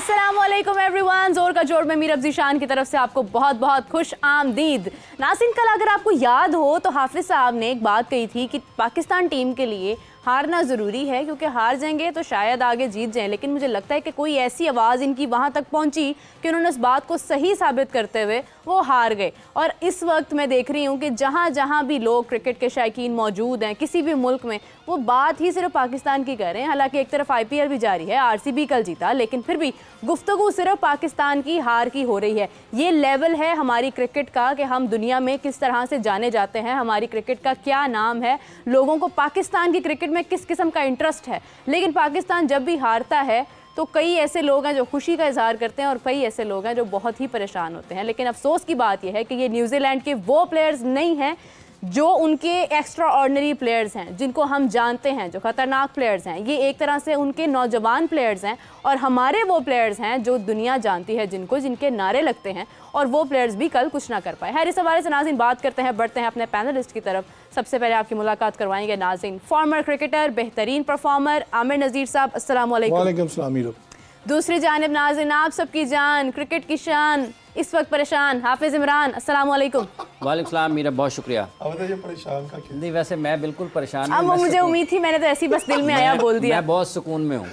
अस्सलामुअलैकुम एवरीवन, जोर का जोड़ में मीर अब्जी शान की तरफ से आपको बहुत बहुत खुश आमदीद। नाज़रीन, कल अगर आपको याद हो तो हाफिज़ साहब ने एक बात कही थी कि पाकिस्तान टीम के लिए हारना ज़रूरी है, क्योंकि हार जाएंगे तो शायद आगे जीत जाएं। लेकिन मुझे लगता है कि कोई ऐसी आवाज़ इनकी वहाँ तक पहुँची कि उन्होंने इस बात को सही साबित करते हुए वो हार गए। और इस वक्त मैं देख रही हूँ कि जहाँ जहाँ भी लोग क्रिकेट के शायकीन मौजूद हैं किसी भी मुल्क में, वो बात ही सिर्फ पाकिस्तान की कर रहे हैं। हालांकि एक तरफ IPL भी जारी है, RCB कल जीता, लेकिन फिर भी गुफ्तगू सिर्फ पाकिस्तान की हार की हो रही है। ये लेवल है हमारी क्रिकेट का कि हम दुनिया में किस तरह से जाने जाते हैं, हमारी क्रिकेट का क्या नाम है, लोगों को पाकिस्तान की क्रिकेट में किस किस्म का इंटरेस्ट है। लेकिन पाकिस्तान जब भी हारता है तो कई ऐसे लोग हैं जो खुशी का इजहार करते हैं और कई ऐसे लोग हैं जो बहुत ही परेशान होते हैं। लेकिन अफसोस की बात यह है कि ये न्यूजीलैंड के वो प्लेयर्स नहीं हैं जो उनके एक्स्ट्रा ऑर्डिनरी प्लेयर्स हैं, जिनको हम जानते हैं, जो ख़तरनाक प्लेयर्स हैं। ये एक तरह से उनके नौजवान प्लेयर्स हैं और हमारे वो प्लेयर्स हैं जो दुनिया जानती है, जिनके नारे लगते हैं, और वो प्लेयर्स भी कल कुछ ना कर पाए। खैर, इस हवाले से नाज़रीन बात करते हैं, बढ़ते हैं अपने पैनलिस्ट की तरफ। सबसे पहले आपकी मुलाकात करवाएंगे नाज़रीन फॉर्मर क्रिकेटर, बेहतरीन परफॉर्मर आमिर नज़ीर साहब। अस्सलाम वालेकुम। दूसरी जानिब नाज़रीन आप सबकी जान, क्रिकेट की शान, इस वक्त परेशान हाफिज़ इमरान। अस्सलाम वालेकुम। वालेकुम सलाम मीरा, बहुत शुक्रिया। अब ये परेशान का नहीं, वैसे मैं बिल्कुल परेशान नहीं। अब मुझे उम्मीद थी, मैंने तो ऐसी बस दिल में आया बोल दिया। मैं बहुत सुकून में हूँ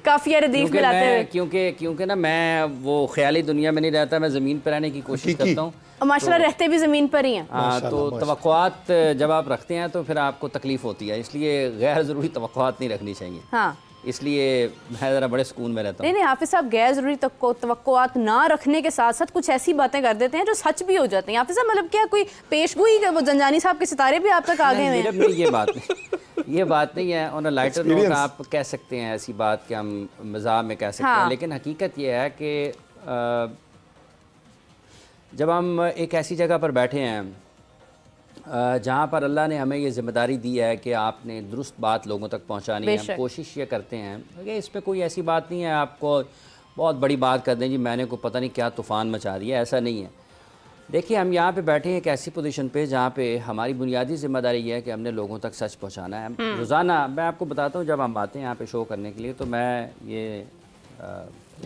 काफी रदीफ मिलाते हुए, क्योंकि ना मैं वो ख्याली दुनिया में नहीं रहता, मैं ज़मीन पर रहने की कोशिश करता हूँ। माशाल्लाह रहते भी ज़मीन पर ही हैं। हाँ, तो तवक्कुआत जब आप रखते हैं तो फिर आपको तकलीफ होती है, इसलिए गैर ज़रूरी तवक्कुआत नहीं रखनी चाहिए। हाँ, इसलिए मैं ज़रा बड़े सुकून में रहता हूँ। नहीं, हाफिज़ साहब गैर ज़रूरी तवक्कुआत ना रखने के साथ साथ कुछ ऐसी बातें कर देते हैं जो सच भी हो जाती हैं। हाफिज़ साहब मतलब क्या कोई पेशगोई, वो जंजानी साहब के सितारे भी आप तक आ गए हैं? नहीं, ये बात नहीं है। ऑन अ लाइटर नोट आप कह सकते हैं ऐसी बात कि हम मज़ाक में कह सकते हैं, लेकिन हकीकत ये है कि जब हम एक ऐसी जगह पर बैठे हैं जहाँ पर अल्लाह ने हमें ये ज़िम्मेदारी दी है कि आपने दुरुस्त बात लोगों तक पहुँचानी है, हम कोशिश ये करते हैं कि इस पर कोई ऐसी बात नहीं है आपको बहुत बड़ी बात कर दें जी मैंने को पता नहीं क्या तूफ़ान मचा दिया, ऐसा नहीं है। देखिए, हम यहाँ पे बैठे हैं एक ऐसी पोजीशन पे जहाँ पे हमारी बुनियादी ज़िम्मेदारी ये है कि हमने लोगों तक सच पहुँचाना है। रोज़ाना मैं आपको बताता हूँ, जब हम आते हैं यहाँ पे शो करने के लिए, तो मैं ये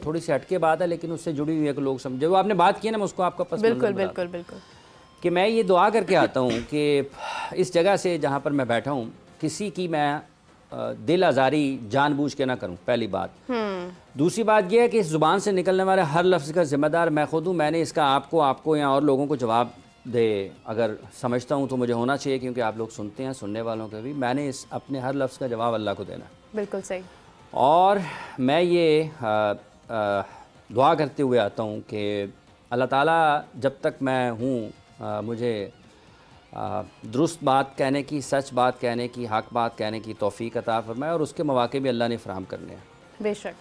थोड़ी सी हटके बात है लेकिन उससे जुड़ी हुई है कि लोग समझे। वो आपने बात की ना, मैं उसको आपका पसंद बिल्कुल कि मैं ये दुआ करके आता हूँ कि इस जगह से जहाँ पर मैं बैठा हूँ किसी की मैं दिल आज़ारी जानबूझ के ना करूँ, पहली बात। दूसरी बात यह है कि इस ज़ुबान से निकलने वाले हर लफ्ज़ का ज़िम्मेदार मैं खुद हूँ। मैंने इसका आपको या और लोगों को जवाब दे अगर समझता हूँ तो मुझे होना चाहिए, क्योंकि आप लोग सुनते हैं, सुनने वालों के भी। मैंने इस अपने हर लफ्ज़ का जवाब अल्लाह को देना। बिल्कुल सही। और मैं ये दुआ करते हुए आता हूँ कि अल्लाह ताला जब तक मैं हूँ मुझे दुरुस्त बात कहने की, सच बात कहने की, हक बात कहने की तौफीक अता फरमाए, और उसके मौके भी अल्लाह ने फराहम करने हैं। बेशक।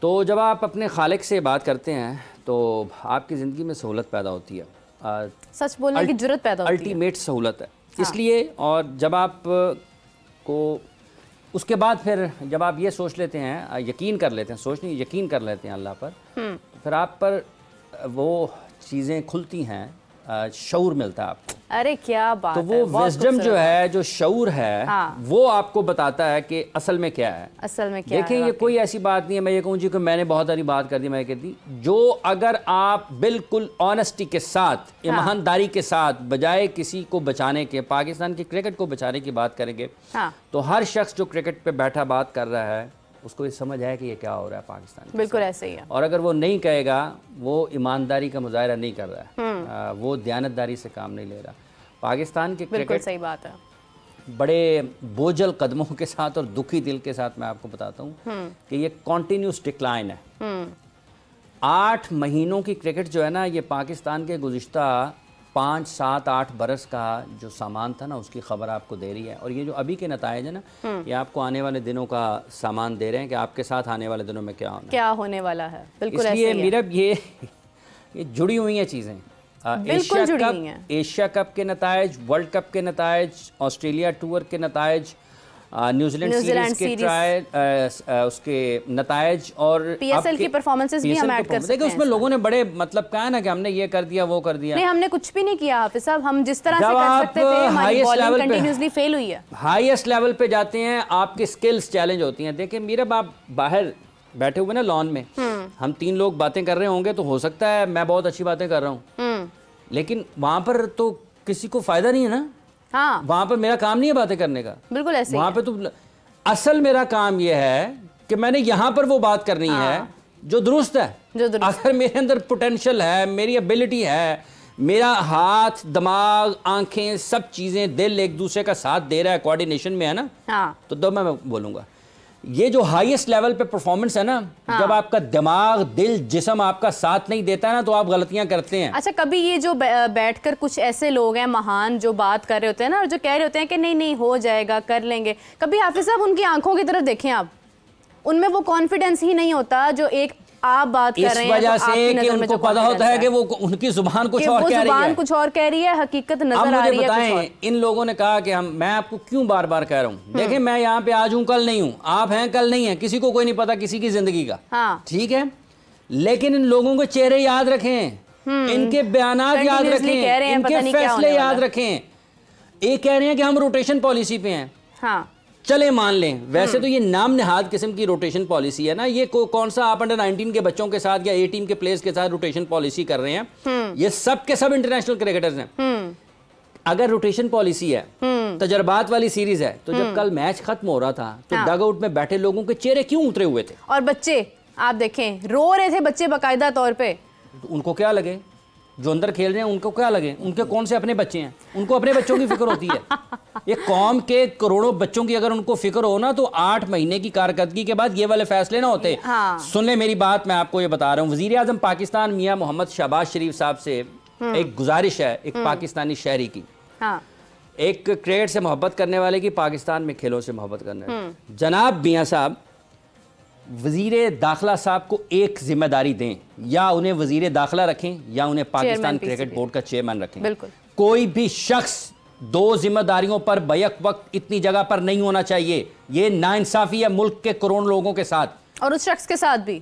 तो जब आप अपने खालिक से बात करते हैं तो आपकी ज़िंदगी में सहूलत पैदा होती है, सच बोलने की जुर्रत पैदा होती है, अल्टीमेट सहूलत है। इसलिए, और जब आप को उसके बाद फिर जब आप ये सोच लेते हैं, यकीन कर लेते हैं, सोच नहीं यकीन कर लेते हैं अल्लाह पर, तो फिर आप पर वो चीज़ें खुलती हैं, शऊर मिलता है आपको। अरे क्या बात है। तो वो विज़डम जो है, जो शऊर है, वो आपको बताता है कि असल में क्या है। असल में क्या देखें, ये कोई ऐसी बात नहीं है मैं ये कहूँ जी कि मैंने बहुत सारी बात कर दी, मैं कहती जो अगर आप बिल्कुल ऑनेस्टी के साथ, ईमानदारी के साथ, बजाय किसी को बचाने के, पाकिस्तान की क्रिकेट को बचाने की बात करेंगे, तो हर शख्स जो क्रिकेट पे बैठा बात कर रहा है उसको ये समझ है कि ये क्या हो रहा है पाकिस्तान। बिल्कुल ऐसे ही है। और अगर वो नहीं कहेगा, वो ईमानदारी का मुजाहरा नहीं कर रहा है, वो दयानतदारी से काम नहीं ले रहा। पाकिस्तान के क्रिकेट, सही बात है, बड़े बोझल कदमों के साथ और दुखी दिल के साथ मैं आपको बताता हूँ कि ये कॉन्टीन्यूस डिक्लाइन है। 8 महीनों की क्रिकेट जो है ना, ये पाकिस्तान के गुज़िश्ता 5, 7, 8 बरस का जो सामान था ना, उसकी खबर आपको दे रही है। और ये जो अभी के नताइज है ना, ये आपको आने वाले दिनों का सामान दे रहे हैं कि आपके साथ आने वाले दिनों में क्या होने वाला है। बिल्कुल इसलिए मेरा ये जुड़ी हुई हैं चीज़ें। एशिया कप के नताइज, वर्ल्ड कप के नताइज, ऑस्ट्रेलिया टूर के नताइज, न्यूजीलैंड सीरीज के ट्रायल, उसके नताइज, और PSL की परफॉर्मेंसेस भी हम ऐड कर सकते हैं। देखिए, उसमें लोगों ने बड़े मतलब कहा ना कि हमने ये कर दिया, वो कर दिया। नहीं, हमने कुछ भी नहीं किया हाफिज साहब, हम जिस तरह से कर सकते थे, हमारी बॉलिंग कंटिन्यूअसली फेल हुई है। हाईएस्ट लेवल पे जाते हैं, आपकी स्किल्स चैलेंज होती हैं। देखिए, मेरे बाप बाहर बैठे हुए ना लॉन में, हम 3 लोग बातें कर रहे होंगे तो हो सकता है मैं बहुत अच्छी बातें कर रहा हूँ, लेकिन वहां पर तो किसी को फायदा नहीं है ना। हाँ, वहां पर मेरा काम नहीं है बातें करने का, बिल्कुल ऐसे वहां पे तो असल मेरा काम यह है कि मैंने यहाँ पर वो बात करनी है जो दुरुस्त है, अगर मेरे अंदर पोटेंशियल है, मेरी एबिलिटी है, मेरा हाथ, दिमाग, आंखें, सब चीजें, दिल एक दूसरे का साथ दे रहा है, कोऑर्डिनेशन में है ना, तो तब मैं बोलूंगा। ये जो हाईएस्ट लेवल पे परफॉर्मेंस है ना, जब आपका दिमाग, दिल, जिस्म आपका साथ नहीं देता है ना, तो आप गलतियां करते हैं। अच्छा, कभी ये जो बैठकर कुछ ऐसे लोग हैं महान जो बात कर रहे होते हैं ना, और जो कह रहे होते हैं कि नहीं नहीं हो जाएगा, कर लेंगे, कभी हाफिज साहब उनकी आंखों की तरफ देखें आप, उनमें वो कॉन्फिडेंस ही नहीं होता जो एक आप बात कर रहे हैं। इस वजह से कि उनको पता होता है कि वो उनकी जुबान कुछ और कह रही है, कुछ और कह रही है, हकीकत नजर आ रही है। बताएं, इन लोगों ने कहा कि मैं आपको क्यों बार बार कह रहा हूं, देखें मैं यहाँ पे आज हूं, कल नहीं हूं, आप हैं, कल नहीं है, किसी को कोई नहीं पता किसी की जिंदगी का, ठीक है, लेकिन इन लोगों के चेहरे याद रखें, इनके बयानात याद रखें, इनके फैसले याद रखें। एक कह रहे हैं कि हम रोटेशन पॉलिसी पे हैं, चले मान लें, वैसे तो ये नाम निहाद किस्म की रोटेशन पॉलिसी है ना, ये कौन सा आप अंडर 19 के बच्चों के साथ या ए टीम के प्लेयर्स के साथ रोटेशन पॉलिसी कर रहे हैं, ये सब के सब इंटरनेशनल क्रिकेटर्स हैं। अगर रोटेशन पॉलिसी है, तजर्बात वाली सीरीज है, तो जब कल मैच खत्म हो रहा था तो डग आउट में बैठे लोगों के चेहरे क्यों उतरे हुए थे? और बच्चे आप देखें रो रहे थे, बच्चे बाकायदा तौर पे, उनको क्या लगे जो अंदर खेल रहे हैं, उनको क्या लगे, उनके कौन से अपने बच्चे हैं, उनको अपने बच्चों की फिक्र होती है। ये कौम के करोड़ों बच्चों की अगर उनको फिक्र हो ना, तो 8 महीने की कारकर्दगी के बाद ये वाले फैसले ना होते। सुन ले मेरी बात, मैं आपको ये बता रहा हूँ, वजीर आजम पाकिस्तान मियां मोहम्मद शहबाज शरीफ साहब से एक गुजारिश है, एक पाकिस्तानी शहरी की, एक क्रिकेट से मोहब्बत करने वाले की, पाकिस्तान में खेलों से मोहब्बत करने, जनाब मियां साहब वजीर दाखिला साहब को एक जिम्मेदारी दें, या उन्हें वजीर दाखिला रखें या उन्हें पाकिस्तान क्रिकेट बोर्ड का चेयरमैन रखें। कोई भी शख्स 2 जिम्मेदारियों पर बैक वक्त इतनी जगह पर नहीं होना चाहिए, ये नाइंसाफी है मुल्क के करोड़ों लोगों के साथ, और उस शख्स के साथ भी,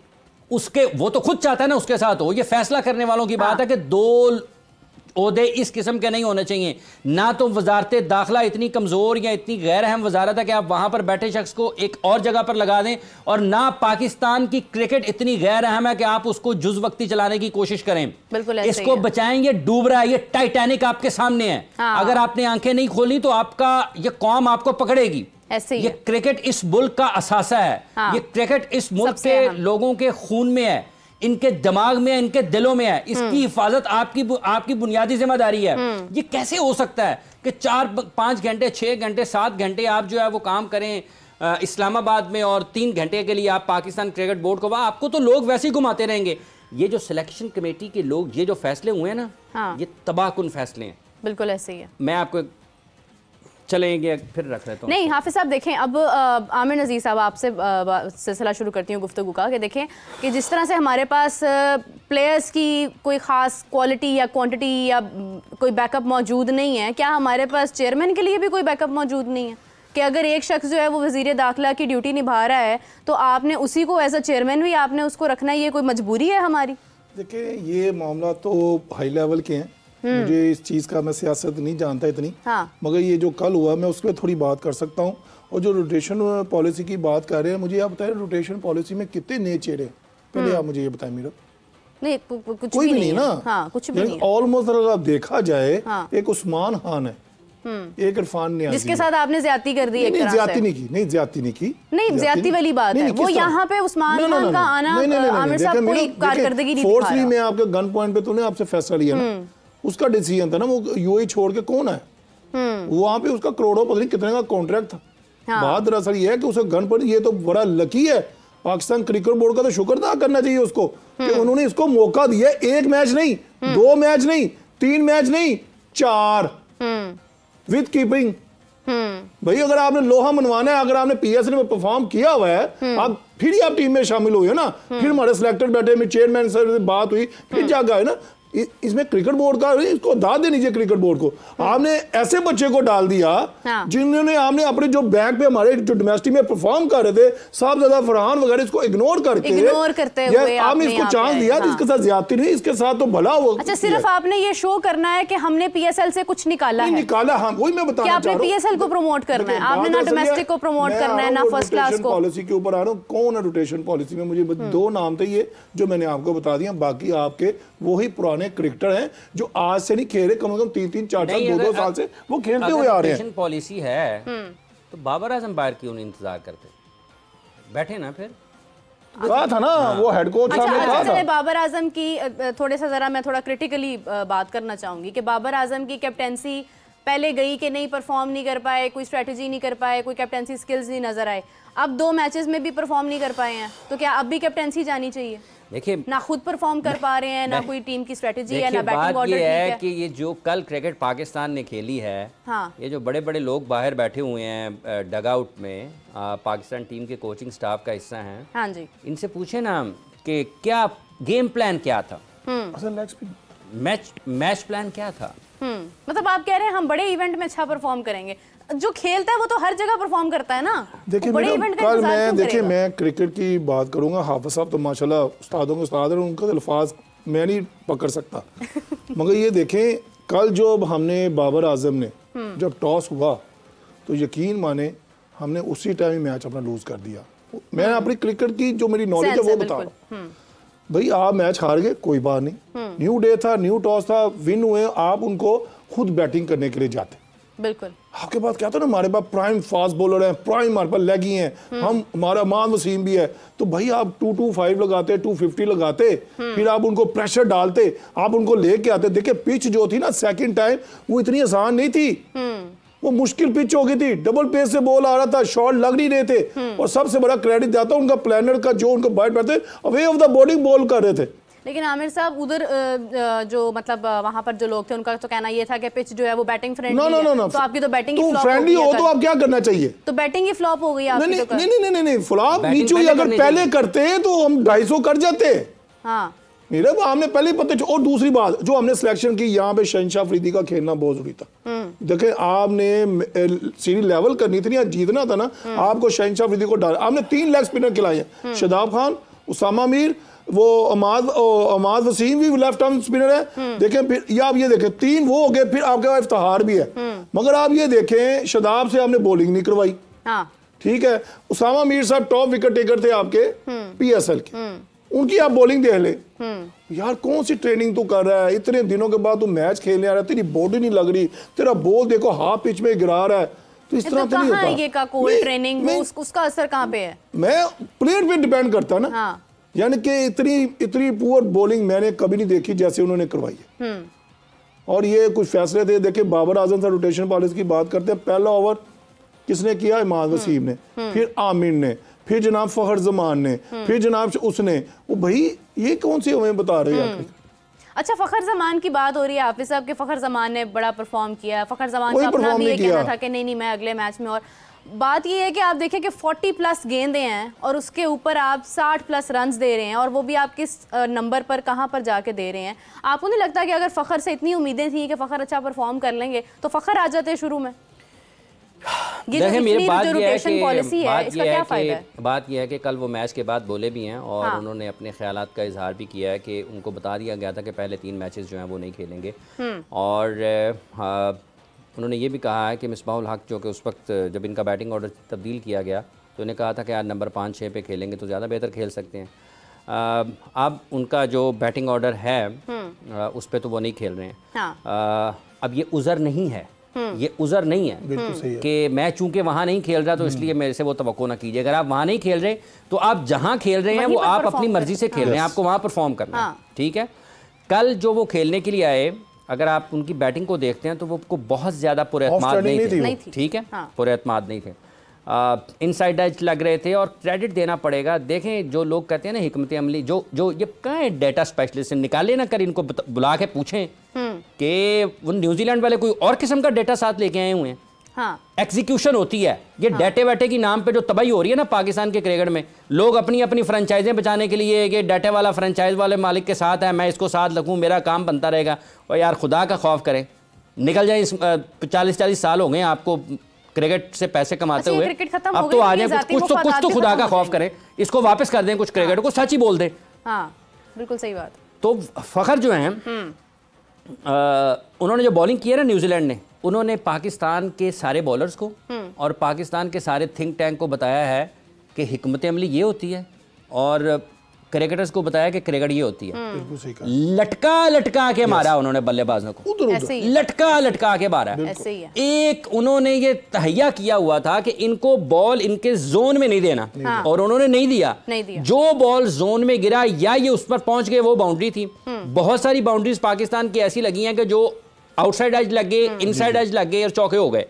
उसके वो तो खुद चाहता है ना उसके साथ हो। ये फैसला करने वालों की बात है कि 2 ओहदे इस किस्म के नहीं होने चाहिए। ना तो वजारत दाखिला इतनी कमज़ोर या इतनी गैर अहम वजारत है कि आप वहाँ पर बैठे शख्स को एक और जगह पर लगा दें, और ना पाकिस्तान की क्रिकेट इतनी गैर अहम है कि आप उसको जुज़ वक्ती चलाने की कोशिश करें। बिल्कुल इसको बचाएंगे, डूब रहा है, ये टाइटैनिक आपके सामने है। अगर आपने आंखें नहीं खोली तो आपका ये कौम आपको पकड़ेगी। ये क्रिकेट इस मुल्क का असासा है, ये क्रिकेट इस मुल्क के लोगों के खून में है, इनके दिमाग में है, इनके दिलों में है, इसकी हिफाजत आपकी बुनियादी जिम्मेदारी है। ये कैसे हो सकता है कि 4-5 घंटे, 6 घंटे, 7 घंटे आप जो है वो काम करें इस्लामाबाद में, और 3 घंटे के लिए आप पाकिस्तान क्रिकेट बोर्ड को, आपको तो लोग वैसे ही घुमाते रहेंगे। ये जो सिलेक्शन कमेटी के लोग, ये जो फैसले हुए हैं ना, ये तबाहकुन फैसले हैं। बिल्कुल ऐसे ही है। मैं आपको चलेंगे फिर रख लेता हूँ। नहीं हाफिज साहब देखें, अब आमिर नज़ीर साहब आपसे सिलसिला शुरू करती हूँ गुफ्तगू का, कि देखें कि जिस तरह से हमारे पास प्लेयर्स की कोई ख़ास क्वालिटी या क्वांटिटी या कोई बैकअप मौजूद नहीं है, क्या हमारे पास चेयरमैन के लिए भी कोई बैकअप मौजूद नहीं है कि अगर एक शख्स जो है वो वज़ीर दाखिला की ड्यूटी निभा रहा है तो आपने उसी को एज अ चेयरमैन भी आपने उसको रखना है? ये कोई मजबूरी है हमारी? देखिए ये मामला तो हाई लेवल के हैं, मुझे इस चीज़ का, मैं सियासत नहीं जानता इतनी, मगर ये जो कल हुआ मैं उस पर थोड़ी बात कर सकता हूँ। और जो रोटेशन पॉलिसी की बात कर रहे हैं, मुझे आप बताएं रोटेशन पॉलिसी में कितने नए चेहरे, पहले आप मुझे ये बताएं। मेरा नहीं कुछ कोई भी नहीं ना, कुछ भी नहीं। ऑलमोस्ट अगर आप देखा जाए, एक उस्मान खान है, एक इरफान नियाज़ी, जिसके साथ आपने ज्यादती कर दी। नहीं ज्यादती नहीं की, नहीं ज्यादती नहीं की, नहीं ज्यादती वाली बात है वो। यहाँ पे उस्मान खान का आना आमिर साहब कोई कारकर्दगी नहीं दिखा रहा। मैं आपके गन पॉइंट पे तूने आपसे फैसला लिया ना, उसका डिसीजन था ना, वो यूएई छोड़ के कौन है, वहां पे उसका करोड़ों पता नहीं कितने का कॉन्ट्रैक्ट था। बात दरअसल ये है कि उसे गन पॉइंट, ये तो बड़ा लकी है, पाकिस्तान क्रिकेट बोर्ड का तो शुक्र अदा करना चाहिए उसको कि उन्होंने इसको मौका दिया। 1 मैच नहीं, 2 मैच नहीं, 3 मैच नहीं, 4 विद कीपिंग। भाई अगर आपने लोहा मनवाना है, अगर आपने पीएसएल में परफॉर्म किया हुआ है, आप फिर ही आप टीम में शामिल हुए ना, फिर हमारे सिलेक्टेड बैठे में चेयरमैन से बात हुई, फिर जागा है ना, इसमें क्रिकेट बोर्ड का, इसको दाद देनी चाहिए क्रिकेट बोर्ड को। आपने ऐसे बच्चे को डाल दिया जिन्होंने आपने अपने जो बैंक पे हमारे जो डोमेस्टिक में परफॉर्म कर रहे थे, साहबजादा फरहान वगैरह, इसको इग्नोर करते हुए आपने इसको चांस दिया, इसके साथ ज्यादती नहीं, इसके साथ तो भला हुआ। अच्छा, सिर्फ आपने ये शो करना है कि हमने पीएसएल से कुछ निकाला है, निकाला, हाँ वही मैं बताना चाह रहा हूं। पीएसएल को प्रमोट करना है आपने, ना डोमेस्टिक को प्रमोट करना है, ना फर्स्ट क्लास को। पॉलिसी के ऊपर आ रहा हूं, कौन है रोटेशन पॉलिसी में? मुझे 2 नाम थे ये जो मैंने आपको बता दिया, बाकी आपके वही पुराने क्रिकेटर हैं जो आज से नहीं खेल रहे, कम से कम 3-3, 4-4, 2-2 साल से वो खेलते हुए आ रहे हैं। पॉलिसी है तो बाबर आजम बाहर क्यों नहीं इंतजार करते, बैठे ना फिर। कहा था ना वो हेड कोच साहब ने कहा था। बाबर आजम की थोड़े सा जरा मैं थोड़ा क्रिटिकली बात करना चाहूंगी कि बाबर आजम की कैप्टेंसी पहले गई कि नहीं, परफॉर्म नहीं कर पाए, कोई स्ट्रेटजी नहीं कर पाए, कोई कैप्टेंसी स्किल्स नहीं नजर आए, अब 2 मैचेस में भी परफॉर्म नहीं कर पाए हैं, तो क्या अब भी कैप्टेंसी जानी चाहिए? देखिए, ना खुद परफॉर्म कर पा रहे हैं, ना कोई टीम की स्ट्रेटजी है, ना बैटिंग ऑर्डर ठीक है कि ये जो कल क्रिकेट पाकिस्तान ने खेली है, हाँ, ये जो बड़े बड़े लोग बाहर बैठे हुए हैं डग आउट में, पाकिस्तान टीम के कोचिंग स्टाफ का हिस्सा हैं, हाँ जी, इनसे पूछे ना कि क्या गेम प्लान क्या था, मैच प्लान क्या था। मतलब आप कह रहे हैं हम बड़े इवेंट में अच्छा परफॉर्म करेंगे, जो खेलता है वो तो हर जगह परफॉर्म करता है ना। देखिए कल मैं क्रिकेट की बात करूंगा, हाफिज साहब तो माशाल्लाह उस्तादों के उस्ताद हैं, उनका अल्फाज मैं नहीं पकड़ सकता मगर ये देखें कल जो हमने बाबर आजम ने जब टॉस हुआ तो यकीन माने हमने उसी टाइम ही मैच अपना लूज कर दिया। मैं अपनी क्रिकेट की जो मेरी नॉलेज है वो बता रहा हूँ। भाई आप मैच हार गए, कोई बात नहीं, न्यू डे था, न्यू टॉस था, विन हुए, आप उनको खुद बैटिंग करने के लिए जाते। बिल्कुल आपके पास क्या था ना, हमारे पास प्राइम फास्ट बॉलर हैं, प्राइम हमारे पास लेगी हैं, हम हमारा मान वसीम भी है, तो भाई आप 225 लगाते, 250 लगाते, फिर आप उनको प्रेशर डालते, आप उनको लेके आते। देखिए पिच जो थी ना सेकंड टाइम वो इतनी आसान नहीं थी, वो मुश्किल पिच हो गई थी, डबल पेस से बॉल आ रहा था, शॉट लग नहीं रहे थे, और सबसे बड़ा क्रेडिट जाता उनका प्लानर का जो उनको बैट बैठते away of the bowling ball कर रहे थे। लेकिन आमिर साहब उधर जो मतलब वहां पर जो लोग थे उनका तो कहना ये था कि पिच जो है वो बैटिंग फ्रेंडली है, तो आपकी तो बैटिंग ही फ्लॉप फ्रेंडली हो तो आप क्या करना चाहिए, तो बैटिंग ही फ्लॉप हो गई आपकी। तो नहीं फ्लॉप नीचे अगर पहले करते तो हम 250 कर जाते। हाँ मेरे हमने पहले पता। और दूसरी बात जो हमने सिलेक्शन की, यहाँ पे शहनशाह अफरीदी का खेलना बहुत जरूरी था। देखें आपने सीरीज लेवल करनी थी ना, जीतना था ना, आपको शहनशाह अफरीदी को डाला। आपने 3 लेग स्पिनर खिलाए हैं, शादाब खान, उसामा मीर, वो अमाद वसीम भी लेफ्ट आर्म स्पिनर है। देखें फिर ये आप ये देखें 3 वो हो गए, फिर आपके पास इफ्तिखार भी है, मगर आप ये देखें शादाब से आपने बॉलिंग नहीं करवाई। ठीक है, उसामा मीर साहब टॉप विकेट टेकर थे आपके पीएसएल के, उनकी आप बॉलिंग देख ले। यार कौन सी ट्रेनिंग तू कर रहा है, इतने दिनों के बाद तू मैच खेलने आ रहा है, तेरी बॉडी नहीं लग रही, तेरा बॉल देखो हाफ पिच में गिरा रहा है, तो इस तरह तो नहीं होता। ये का कोल्ड ट्रेनिंग उसका असर कहाँ पे है? मैं प्लेयर पे डिपेंड करता है ना, यानी कि इतनी पुअर बॉलिंग मैंने कभी नहीं देखी जैसे उन्होंने करवाई है। और ये कुछ फैसले थे। देखिए बाबर आजम से रोटेशन पॉलिसी की बात करते हैं, पहला ओवर किसने किया? इमाद वसीम ने, फिर आमिर ने, फिर जनाब फखर जमान ने, फिर जनाब उसने। वो भाई ये कौन सी हमें बता रहे हैं? अच्छा, फखर जमान की बात हो रही है हाफिज साहब के, फखर जमान ने बड़ा परफॉर्म किया, फखर जमान का अपना भी ये कहना था कि नहीं मैं अगले मैच में। और बात ये है कि आप देखें कि 40+ गेंदें हैं और उसके ऊपर आप 60+ रन्स दे रहे हैं, और वो भी आप किस नंबर पर कहाँ पर जाके दे रहे हैं। आपको नहीं लगता कि अगर फ़खर से इतनी उम्मीदें थी कि फ़खर अच्छा परफॉर्म कर लेंगे तो फ़खर आ जाते शुरू में? ये जो रोटेशन पॉलिसी है इसका क्या फ़ायदा है? बात यह है कि कल वो मैच के बाद बोले भी हैं और उन्होंने अपने ख्यालात का इजहार भी किया है कि उनको बता दिया गया था कि पहले 3 मैचेस जो हैं वो नहीं खेलेंगे, और उन्होंने ये भी कहा है कि मिसबाहुल हक जो कि उस वक्त जब इनका बैटिंग ऑर्डर तब्दील किया गया तो उन्हें कहा था कि आज नंबर 5-6 पे खेलेंगे तो ज़्यादा बेहतर खेल सकते हैं। अब उनका जो बैटिंग ऑर्डर है उस पर तो वो नहीं खेल रहे हैं। अब ये उज़र नहीं है, ये उज़र नहीं है कि मैं चूंकि वहाँ नहीं खेल रहा तो इसलिए मेरे से वो तवक्को ना कीजिए। अगर आप वहाँ नहीं खेल रहे तो आप जहाँ खेल रहे हैं वो आप अपनी मर्जी से खेल रहे हैं, आपको वहाँ परफॉर्म करना है। ठीक है, कल जो वो खेलने के लिए आए, अगर आप उनकी बैटिंग को देखते हैं तो वो बहुत ज़्यादा पुरएतमाद नहीं थे। ठीक है, पुरएतमाद नहीं थे, इनसाइड एज लग रहे थे। और क्रेडिट देना पड़ेगा। देखें जो लोग कहते हैं ना हिकमत अमली, जो ये कहाँ है डेटा स्पेशलिस्ट, निकाले ना कर इनको बुला के पूछें कि वो न्यूजीलैंड वाले कोई और किस्म का डेटा साथ लेके आए हुए हैं। हाँ। एग्जीक्यूशन होती है। ये डाटे वाटे की नाम पे जो तबाही हो रही है ना पाकिस्तान के क्रिकेट में, लोग अपनी अपनी फ्रेंचाइजें बचाने के लिए कि डाटे वाला फ्रेंचाइज वाले मालिक के साथ है, मैं इसको साथ लगूँ, मेरा काम बनता रहेगा। और यार खुदा का खौफ करें, निकल जाए। 40-40 साल हो गए आपको क्रिकेट से पैसे कमाते हुए, अब तो आ जाए कुछ तो खुदा का खौफ करें, इसको वापस कर दें कुछ क्रिकेट को, सच ही बोल दें। हाँ, बिल्कुल सही बात। तो फखर जो है उन्होंने जो बॉलिंग की है ना न्यूजीलैंड ने, उन्होंने पाकिस्तान के सारे बॉलर्स को और पाकिस्तान के सारे थिंक टैंक को बताया है कि हिकमत अमली ये होती है, और क्रिकेटर्स को बताया कि क्रिकेट ये होती है। लटका के मारा उन्होंने बल्लेबाजों को, लटका के मारा। एक उन्होंने ये तहैया किया हुआ था कि इनको बॉल इनके जोन में नहीं देना, और उन्होंने नहीं दिया। जो बॉल जोन में गिरा या ये उस पर पहुंच गए, वो बाउंड्री थी। बहुत सारी बाउंड्रीज पाकिस्तान की ऐसी लगी हैं कि जो आउटसाइड एज लग गए, इनसाइड एज लग गए और चौके हो गए।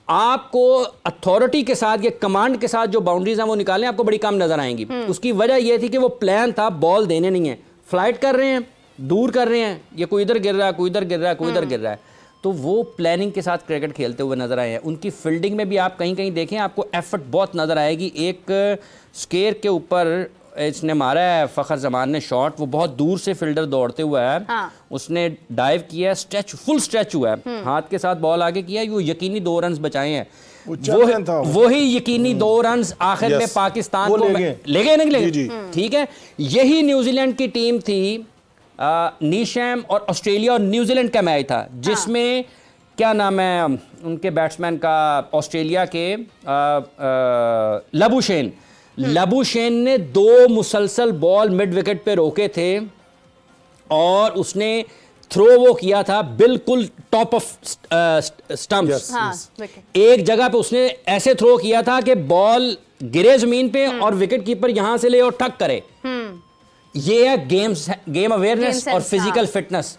आपको अथॉरिटी के साथ या कमांड के साथ जो बाउंड्रीज हैं वो निकालने आपको बड़ी कम नजर आएंगी। उसकी वजह यह थी कि वो प्लान था बॉल देने नहीं है, फ्लाइट कर रहे हैं, दूर कर रहे हैं, ये कोई इधर गिर रहा है, कोई इधर गिर रहा है, कोई इधर गिर रहा है। तो वो प्लानिंग के साथ क्रिकेट खेलते हुए नजर आए हैं। उनकी फील्डिंग में भी आप कहीं कहीं देखें, आपको एफर्ट बहुत नजर आएगी। एक स्केयर के ऊपर इसने मारा है फखर जमान ने शॉट, वो बहुत दूर से फील्डर दौड़ते हुए है। हाँ। उसने डाइव किया है, स्ट्रेच, फुल स्ट्रेच हुआ है, हाथ के साथ बॉल आगे किया, वो यकीनी 2 रन बचाए हैं। वही यकीनी 2 रन आखिर में पाकिस्तान को ले गए। ठीक है, यही न्यूजीलैंड की टीम थी, नीशैम और ऑस्ट्रेलिया और न्यूजीलैंड का मैच था, जिसमें क्या नाम है उनके बैट्समैन का, ऑस्ट्रेलिया के लबुशेन ने 2 मुसलसल बॉल मिड विकेट पे रोके थे, और उसने थ्रो वो किया था बिल्कुल टॉप ऑफ स्टंप्स। एक जगह पे उसने ऐसे थ्रो किया था कि बॉल गिरे जमीन पे और विकेट कीपर यहां से ले और टक करे। ये है गेम अवेयरनेस और फिजिकल फिटनेस।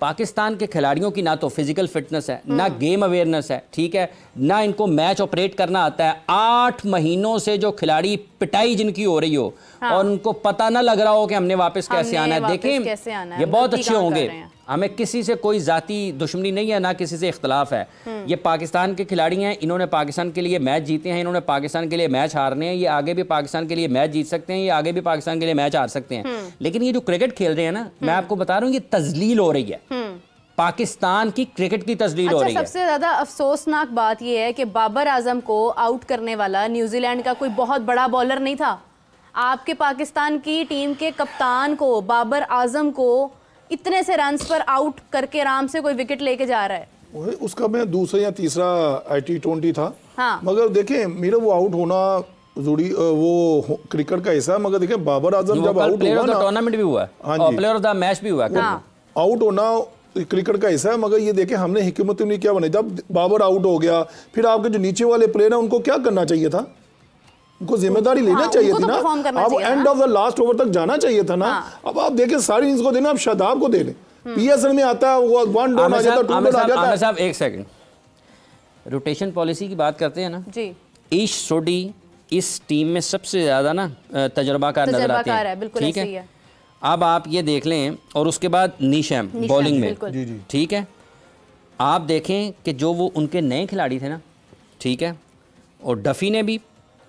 पाकिस्तान के खिलाड़ियों की ना तो फिजिकल फिटनेस है, ना गेम अवेयरनेस है, ठीक है, ना इनको मैच ऑपरेट करना आता है। 8 महीनों से जो खिलाड़ी पिटाई जिनकी हो रही हो, हाँ। और उनको पता ना लग रहा हो कि हमने वापस कैसे आना है। देखें, ये बहुत अच्छे होंगे, हमें किसी से कोई जाती दुश्मनी नहीं है, ना किसी से इख्तलाफ है। ये पाकिस्तान के खिलाड़ी हैं, इन्होंने पाकिस्तान के लिए मैच जीते हैं, इन्होंने पाकिस्तान के लिए मैच हारने हैं, ये आगे भी पाकिस्तान के लिए मैच जीत सकते हैं, ये आगे भी पाकिस्तान के लिए मैच हार सकते हैं। लेकिन ये जो क्रिकेट खेल रहे हैं ना, मैं आपको बता रहा हूँ, ये तजलील हो रही है, पाकिस्तान की क्रिकेट की तस्लील हो रही है। सबसे ज्यादा अफसोसनाक बात यह है कि बाबर आजम को आउट करने वाला न्यूजीलैंड का कोई बहुत बड़ा बॉलर नहीं था। आपके पाकिस्तान की टीम के कप्तान को, बाबर आजम को, इतने से रन्स पर आउट करके आराम से कोई विकेट लेके जा रहा है। उसका मैं दूसरा या तीसरा T20 था। हाँ। मगर देखें मेरा वो आउट होना जरूरी, वो क्रिकेट का हिस्सा है। मगर देखें बाबर आजम जब आउट हुआ ना, टूर्नामेंट भी हुआ, प्लेयर ऑफ द मैच भी हुआ, आउट होना क्रिकेट का हिस्सा है। मगर ये देखें हमने हिकमत अमली क्या बनाई, जब बाबर आउट हो गया, फिर आपके जो नीचे वाले प्लेयर हैं उनको क्या करना चाहिए था, उनको जिम्मेदारी लेना चाहिए थी ना। अब end of the last over तक जाना चाहिए था ना। अब आप देखें सारी इनको देना, अब शादाब को दे लें, PSL में आता है वो 1 डाउन आ जाता है, 2 डाउन आ जाता है। साहब एक सेकंड, रोटेशन पॉलिसी की बात करते हैं ना जी। ईश सोडी इस टीम में सबसे ज्यादा ना तजर्बाकार नजर आते हैं, ठीक है। अब आप ये देख लें, और उसके बाद नीशैम बॉलिंग में, ठीक है। आप देखें कि जो वो उनके नए खिलाड़ी थे ना, ठीक है, और डफी ने भी,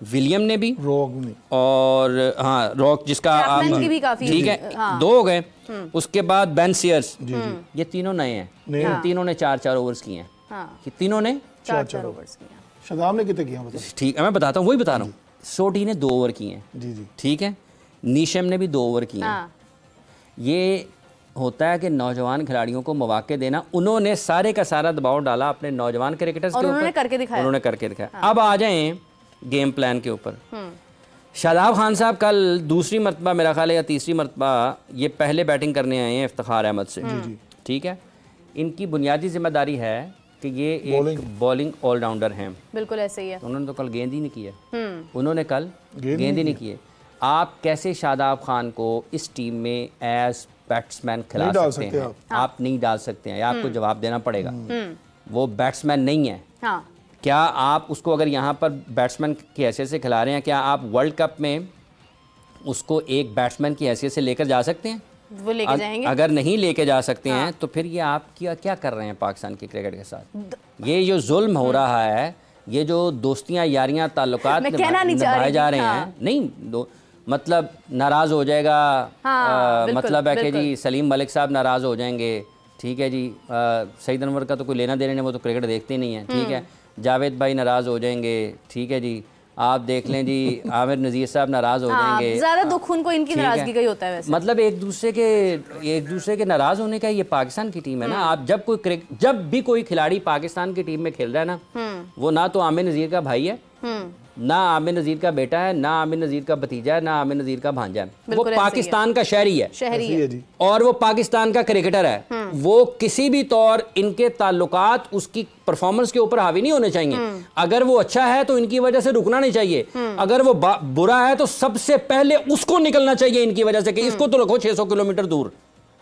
विलियम ने भी, रॉक ने, और हाँ रॉक जिसका आप, ठीक है, हाँ। 2 हो गए। उसके बाद बेन सीयर्स, ये तीनों नए हैं। हाँ। तीनों ने 4-4 ओवर्स किए हैं। हाँ। तीनों ने 4-4 ओवर्स किए हैं। शादाब ने कितने किए? ठीक है, मैं बताता हूँ, वही बता रहा हूँ। सोटी ने 2 ओवर किए हैं, ठीक है। नीशम ने भी 2 ओवर किए हैं। ये होता है कि नौजवान खिलाड़ियों को मौके देना। उन्होंने सारे का सारा दबाव डाला अपने नौजवान क्रिकेटर्स के ऊपर, उन्होंने करके दिखाया। हाँ। अब आ जाएं गेम प्लान के ऊपर। शादाब खान साहब कल दूसरी मरतबा, मेरा ख्याल है या तीसरी मरतबा, ये पहले बैटिंग करने आए हैं इफ्तिखार अहमद से, ठीक है। इनकी बुनियादी जिम्मेदारी है कि ये एक बॉलिंग ऑलराउंडर हैं। बिल्कुल ऐसे ही है। उन्होंने तो कल गेंद ही नहीं किया, उन्होंने कल गेंद ही नहीं किए। आप कैसे शादाब खान को इस टीम में एज बैट्समैन खिला सकते हैं? आप नहीं डाल सकते हैं, आपको जवाब देना पड़ेगा। वो बैट्समैन नहीं है। हाँ। क्या आप उसको अगर यहाँ पर बैट्समैन की हैसियत से खिला रहे हैं, क्या आप वर्ल्ड कप में उसको एक बैट्समैन की हैसियत से लेकर जा सकते हैं? वो लेके जाएंगे। अगर नहीं लेके जा सकते हैं तो फिर ये आप क्या कर रहे हैं पाकिस्तान के क्रिकेट के साथ? ये जो जुल्म हो रहा है, ये जो दोस्तियां यारियां ताल्लुकात निभाए जा रहे हैं, नहीं मतलब नाराज़ हो जाएगा, मतलब है कि जी सलीम मलिक साहब नाराज़ हो जाएंगे, ठीक है जी, सईद अनवर का तो कोई लेना देना नहीं, वो तो क्रिकेट देखते नहीं है, ठीक है, जावेद भाई नाराज़ हो जाएंगे, ठीक है जी, आप देख लें जी आमिर नज़ीर साहब नाराज़ हो जाएंगे। ज़्यादा दुख उनको इनकी नाराज़गी का ही होता है वैसे। मतलब एक दूसरे के नाराज़ होने का ये पाकिस्तान की टीम है ना। आप जब भी कोई खिलाड़ी पाकिस्तान की टीम में खेल रहा है ना, वो ना तो आमिर नज़ीर का भाई है, ना आमिर नज़ीर का बेटा है, ना आमिर नज़ीर का भतीजा है, ना आमिर नज़ीर का भांजा है, वो पाकिस्तान का शहरी है और वो पाकिस्तान का क्रिकेटर है। वो किसी भी तौर इनके ताल्लुकात उसकी परफॉर्मेंस के ऊपर हावी नहीं होने चाहिए। अगर वो अच्छा है तो इनकी वजह से रुकना नहीं चाहिए, अगर वो बुरा है तो सबसे पहले उसको निकलना चाहिए इनकी वजह से कि इसको तो रखो 600 किलोमीटर दूर।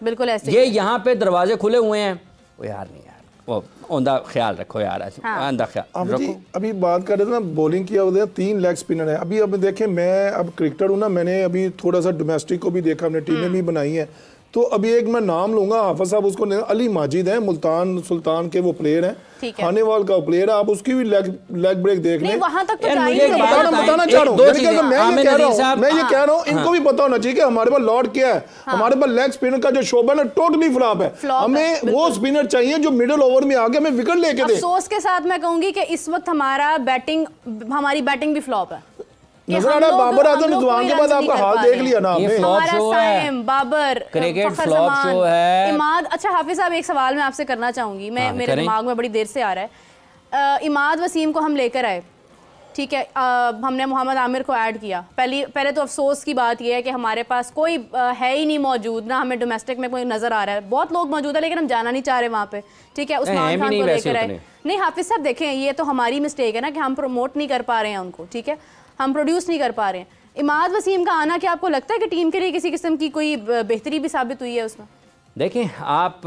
बिल्कुल ऐसे ये यहाँ पे दरवाजे खुले हुए हैं, वो यार नहीं यार, वो उनका ख्याल रखो यार, आंदा ख्याल रखो। अभी बात कर रहे थे ना बॉलिंग किया हुआ, 3 लेग स्पिनर है। अभी देखें, मैं अब क्रिकेटर हूँ ना, मैंने अभी थोड़ा सा डोमेस्टिक को भी देखा, हमने टीमें भी बनाई हैं। तो अभी एक मैं नाम लूंगा, हाफिज साहब उसको, अली माजिद है, मुल्तान सुल्तान के वो प्लेयर हैं, खानेवाल का प्लेयर है, आप उसकी भी लेग ब्रेक देख लें। वहां तक तो बताना चाह रहा हूँ, मैं ये कह रहा हूँ इनको भी पता होना चाहिए कि हमारे पास लॉर्ड क्या है। हमारे पास लेग स्पिनर का जो शोबा है ना, टोटली फ्लॉप है। हमें वो स्पिनर चाहिए जो मिडिल ओवर में आके हमें विकेट लेके दे। अफसोस के साथ मैं कहूंगी कि इस वक्त हमारी बैटिंग भी फ्लॉप है। नजर आ रहा है बाबर आजम रिजवान के बाद आपका हाल देख लिया ना आपने। बाबर क्रिकेट फ्लॉप शो है। इमाद, अच्छा हाफिज साहब एक सवाल मैं आपसे करना चाहूंगी, मेरे दिमाग में बड़ी देर से आ रहा है। इमाद वसीम को हम लेकर आए, ठीक है, हमने मोहम्मद आमिर को ऐड किया। पहले तो अफसोस की बात यह है कि हमारे पास कोई है ही नहीं मौजूद, ना हमें डोमेस्टिक में कोई नजर आ रहा है। बहुत लोग मौजूद है लेकिन हम जाना नहीं चाह रहे वहाँ पे, ठीक है। उस्मान खान को लेकर आए, नहीं हाफिज साहब देखें, ये तो हमारी मिस्टेक है ना कि हम प्रमोट नहीं कर पा रहे हैं उनको, ठीक है, हम प्रोड्यूस नहीं कर पा रहे हैं। इमाद वसीम का आना क्या आपको लगता है कि टीम के लिए किसी किस्म की कोई बेहतरी भी साबित हुई है उसमें? देखें, आप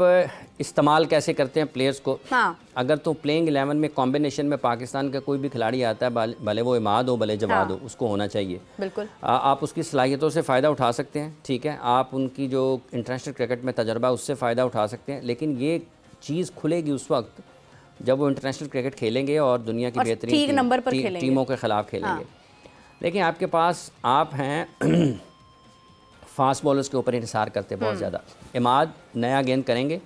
इस्तेमाल कैसे करते हैं प्लेयर्स को। हाँ। अगर तो प्लेइंग 11 में कॉम्बिनेशन में पाकिस्तान का कोई भी खिलाड़ी आता है, भले वो इमाद हो भले जवाद हो, उसको होना चाहिए। बिल्कुल। आप उसकी सलाहियतों से फ़ायदा उठा सकते हैं, ठीक है, आप उनकी जो इंटरनेशनल क्रिकेट में तजर्बा उससे फ़ायदा उठा सकते हैं, लेकिन ये चीज़ खुलेगी उस वक्त जब वो इंटरनेशनल क्रिकेट खेलेंगे और दुनिया की बेहतरीन टीमों के ख़िलाफ़ खेलेंगे। देखिए, आपके पास आप हैं फास्ट बॉलर्स के ऊपर इंतजार करते बहुत ज़्यादा। इमाद नया गेंद करेंगे,